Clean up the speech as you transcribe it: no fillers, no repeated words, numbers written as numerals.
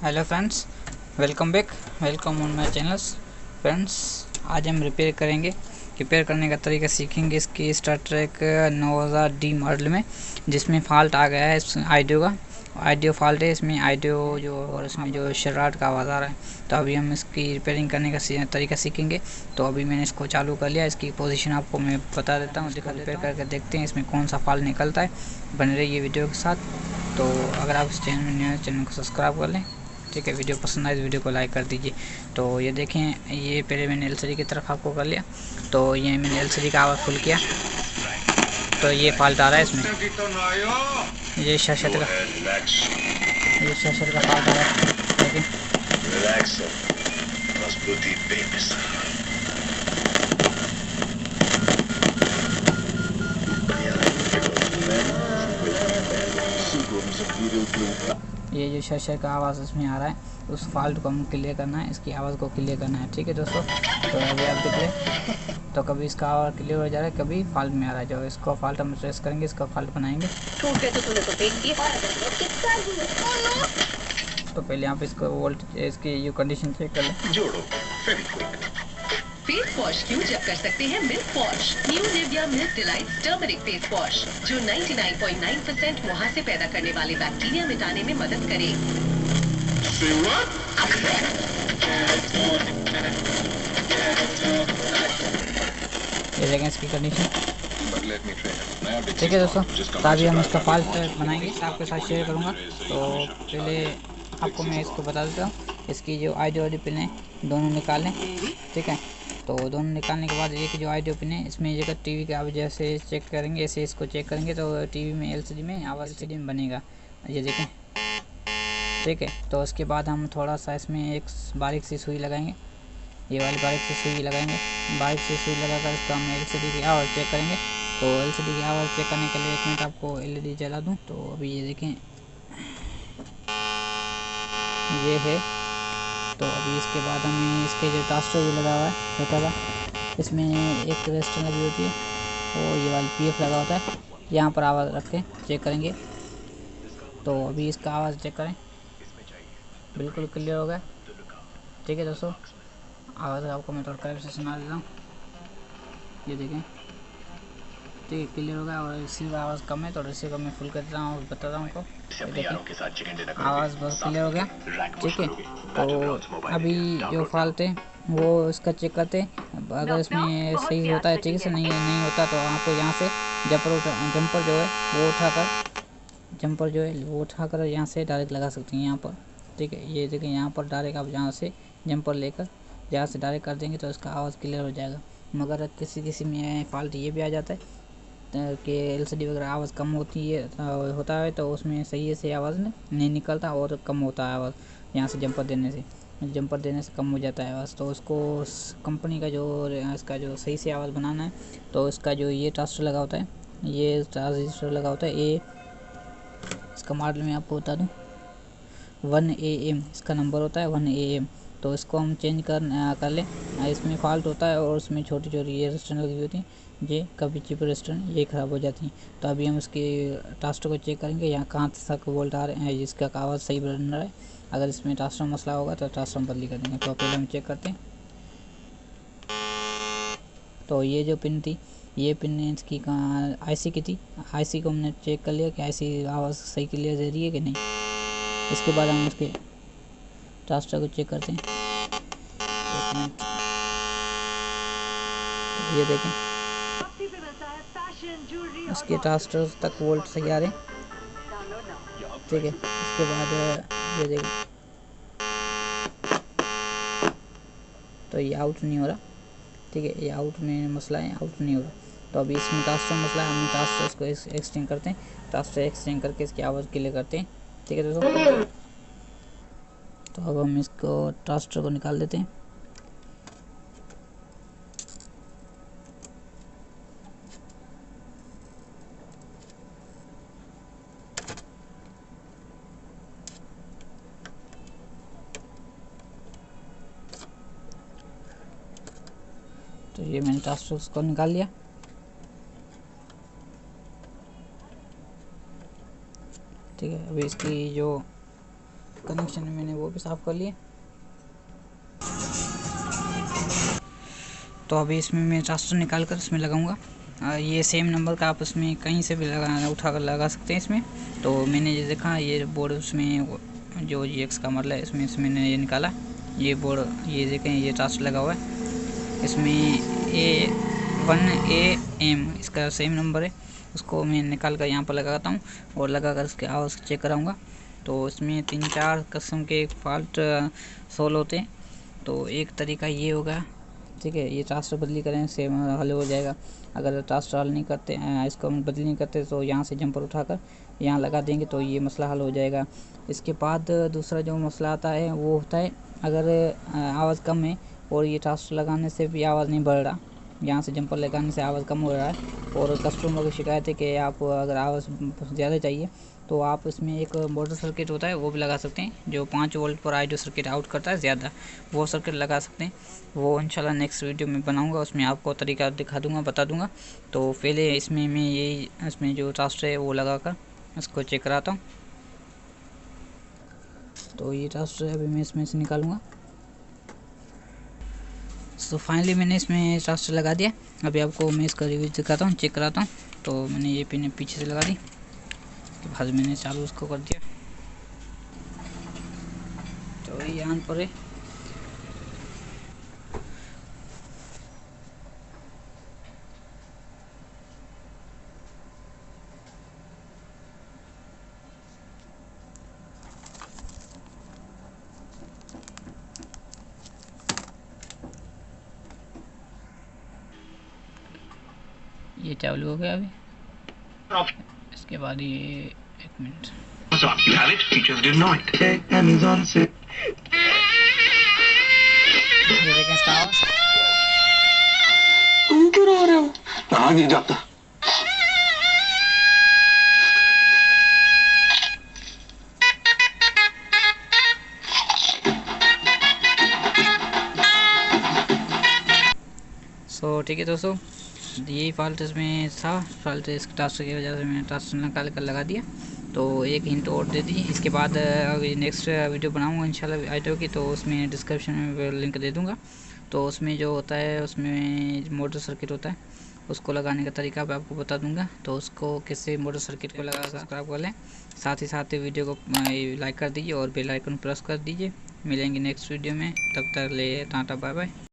Hello friends, welcome back, welcome on my channels. Friends, आज हम repair करने का तरीका सीखेंगे इसकी स्टार ट्रैक 9000D मॉडल में, जिसमें फॉल्ट आ गया है इस आइडियो फॉल्ट है इसमें, आइडियो जो और इसमें जो शरारत का आवाज़ आ रहा है। तो अभी हम इसकी रिपेयरिंग करने का तरीका सीखेंगे। तो अभी मैंने इसको चालू कर लिया, इसकी पोजीशन आपको मैं बता देता हूँ, रिपेयर करके देखते हैं इसमें कौन सा फॉल्ट निकलता है। बने रहिए वीडियो के साथ। तो अगर आप इस चैनल में नए हैं, चैनल को सब्सक्राइब कर लें। ठीक है, वीडियो पसंद आए तो वीडियो को लाइक कर दीजिए। तो ये देखें, ये पहले मैंने एलसीडी की तरफ आपको कर लिया। तो ये मैंने एलसीडी का आवाज़ फुल किया, तो ये फॉल्ट आ रहा है इसमें। ये शशर का फॉल्ट आ रहा है, देखें। ये जो शशर का आवाज़ इसमें आ रहा है, उस फॉल्ट को हम क्लियर करना है, इसकी आवाज़ को क्लियर करना है। ठीक है दोस्तों, तो अभी आप देख लें, तो कभी इसका आवाज़ क्लियर हो जा रहा है, कभी फॉल्ट में आ रहा है। जो इसको फॉल्ट हम ट्रेस करेंगे, इसका फॉल्ट बनाएंगे। तो पहले आप इसको वोल्ट इसकी यू कंडीशन चेक कर लें। जोड़ो फेस वॉश क्यों जब कर सकते हैं milk wash. New Nivea milk delight turmeric face wash, जो 99.9% मुहासे पैदा करने वाले बैक्टीरिया मिटाने में मदद करे। ये देखें इसकी कंडीशन। ठीक है दोस्तों, तो अभी हम इसका फॉल्ट बनाएंगे, आपके साथ शेयर करूँगा। तो पहले आपको मैं इसको बता देता हूँ, इसकी जो आइडियो वाली पिन है दोनों निकालें। ठीक है, तो दोनों निकालने के बाद एक जो आइडियो पिन है, इसमें जगह टीवी का आप जैसे चेक करेंगे, ऐसे इसको चेक करेंगे तो टीवी में एलसीडी में आवाज़ एलसीडी में बनेगा। ये देखें, ठीक है। तो उसके बाद हम थोड़ा सा इसमें एक बारीक सी सुई लगाएंगे, ये वाली बारीक सी सुई लगाएंगे। बारीक सी सुई लगाकर इसको हम एलसीडी की आवाज़ चेक करेंगे। तो एलसीडी की आवाज़ चेक करने के लिए 1 मिनट आपको एलईडी जला दूँ। तो अभी ये देखें, ये है। तो अभी इसके बाद हमें इसके जो टास्टर भी लगा हुआ है छोटा सा, इसमें एक रजिस्टर लगी होती है, और ये वाली पीएफ लगा होता है। यहाँ पर आवाज़ रख के चेक करेंगे। तो अभी इसका आवाज़ चेक करें, बिल्कुल क्लियर हो गया। ठीक है दोस्तों, आवाज़ आपको मैं थोड़ा करीब से सुना देता हूँ। ये देखें, ठीक है, क्लियर हो गया। और रिसीव आवाज़ कम है तो रिसीव मैं फुल कर देता हूँ, बताता हूँ आपको। आवाज़ बहुत क्लियर हो गया। ठीक है, तो अभी जो फॉल्ट है वो इसका चेक करते हैं। अगर इसमें सही होता है, ठीक से नहीं होता, तो आपको यहाँ से जंपर जो है वो उठाकर यहाँ से डायरेक्ट लगा सकते हैं यहाँ पर। ठीक है, ये देखिए, यहाँ पर डायरेक्ट आप यहाँ से जंपर लेकर जहाँ से डायरेक्ट कर देंगे तो इसका आवाज़ क्लियर हो जाएगा। मगर किसी में फॉल्ट ये भी आ जाता है कि एलसीडी वगैरह आवाज़ कम होता है, तो उसमें सही से आवाज़ नहीं निकलता और कम होता है आवाज़। यहाँ से जंपर देने से कम हो जाता है आवाज़। तो उसको कंपनी का इसका जो सही से आवाज़ बनाना है, तो इसका जो ये ट्रांजिस्टर लगा होता है, ये इसका मॉडल में आपको बता दूँ, 1AM इसका नंबर होता है, 1AM। तो इसको हम चेंज कर लें। इसमें फॉल्ट होता है और उसमें छोटी ये रजिस्टर लगी होती हैं, ये कभी चिप रजिस्टर ये ख़राब हो जाती हैं। तो अभी हम इसके ट्रांजिस्टर को चेक करेंगे, यहाँ कहाँ तक वोल्ट आ रहे हैं, जिसका आवाज़ सही बन रहा है। अगर इसमें ट्रांजिस्टर मसला होगा तो ट्रांजिस्टर बदली कर देंगे। तो पहले हम चेक करते हैं। तो ये जो पिन थी, ये पिन इसकी आईसी की थी। आईसी को हमने चेक कर लिया कि आईसी आवाज़ सही क्लियर दे रही है कि नहीं। इसके बाद हम उसके ट्रांजिस्टर को चेक करते हैं। ये देखें, उसके ट्रांजिस्टर तक वोल्ट सही आ रहे हैं। ठीक है, इसके बाद ये देखें, तो ये आउट नहीं हो रहा। ठीक है, ये आउट में मसला है, आउट नहीं हो रहा। तो अभी इसमें ट्रांजिस्टर मसला है, हम ट्रांजिस्टर को एक्सचेंज करते हैं। ट्रांजिस्टर एक्सचेंज करके इसकी आवाज़ क्लियर करते हैं। ठीक है दोस्तों, तो अब हम इसको ट्रांजिस्टर को निकाल देते हैं। तो ये मैंने ट्रांजिस्टर को निकाल लिया। ठीक है, अभी इसकी जो कनेक्शन मैंने वो भी साफ़ कर लिए। तो अभी इसमें मैं ट्रांजिस्टर निकाल कर इसमें लगाऊंगा। ये सेम नंबर का आप उसमें कहीं से भी उठा कर लगा सकते हैं इसमें। तो मैंने ये देखा, ये बोर्ड उसमें जो GX का मॉडल है इसमें मैंने ये निकाला, ये बोर्ड ये देखें, ये ट्रांजिस्टर लगा हुआ है इसमें A1AM इसका सेम नंबर है। उसको मैं निकाल कर यहाँ पर लगाता हूँ और लगा कर इसके आवाज़ चेक कराऊँगा। तो इसमें 3-4 किस्म के फॉल्ट सोल्व होते हैं। तो एक तरीका ये होगा, ठीक है, ये ट्रांजिस्टर बदली करें से हल हो जाएगा। अगर ट्रांजिस्टर हल नहीं करते, इसको हम बदली नहीं करते, तो यहाँ से जंपर उठाकर यहाँ लगा देंगे तो ये मसला हल हो जाएगा। इसके बाद दूसरा जो मसला आता है वो होता है, अगर आवाज़ कम है और ये ट्रांजिस्टर लगाने से भी आवाज़ नहीं बढ़ रहा, यहाँ से जंपर लगाने से आवाज़ कम हो रहा है और कस्टमर की शिकायत है कि आप अगर आवाज़ ज़्यादा चाहिए तो आप इसमें एक मोटर सर्किट होता है वो भी लगा सकते हैं, जो 5 वोल्ट पर जो सर्किट आउट करता है ज़्यादा, वो सर्किट लगा सकते हैं। वो इंशाल्लाह नेक्स्ट वीडियो में बनाऊंगा, उसमें आपको तरीका दिखा दूंगा, बता दूंगा। तो पहले इसमें मैं यही इसमें जो ट्रांजिस्टर है वो लगा कर इसको चेक कराता हूँ। तो ये ट्रांजिस्टर अभी मैं इसमें से निकालूंगा। तो फाइनली मैंने इसमें ट्रांजिस्टर लगा दिया। अभी आपको मैं इसका रिव्यू दिखाता हूँ, चेक कराता हूँ। तो मैंने ये पिन पीछे से लगा दी, तो बाद मैंने चालू उसको कर दिया, तो ये ऑन पर है। ये चालू हो गया अभी। इसके बाद ये 1 मिनट ये देखें इसका आवाज। तुम क्यों रो रहे हो? कहाँ नहीं जाता। सो ठीक है दोस्तों, यही फॉल्ट इसमें था, फॉल्ट इस ट्रांजिस्टर की वजह से मैंने ट्रांजिस्टर निकाल कर लगा दिया। तो एक हिंट और दे दी, इसके बाद अभी नेक्स्ट वीडियो बनाऊंगा इंशाल्लाह आइटो की, तो उसमें डिस्क्रिप्शन में लिंक दे दूंगा। तो उसमें जो होता है उसमें मोटर सर्किट होता है, उसको लगाने का तरीका मैं आपको बता दूंगा। तो उसको कैसे मोटर सर्किट को लगा सब्सक्राइब कर लें, साथ ही साथ वीडियो को लाइक कर दीजिए और बेल आइकन प्रेस कर दीजिए। मिलेंगे नेक्स्ट वीडियो में, तब तक ले टाटा बाय बाय।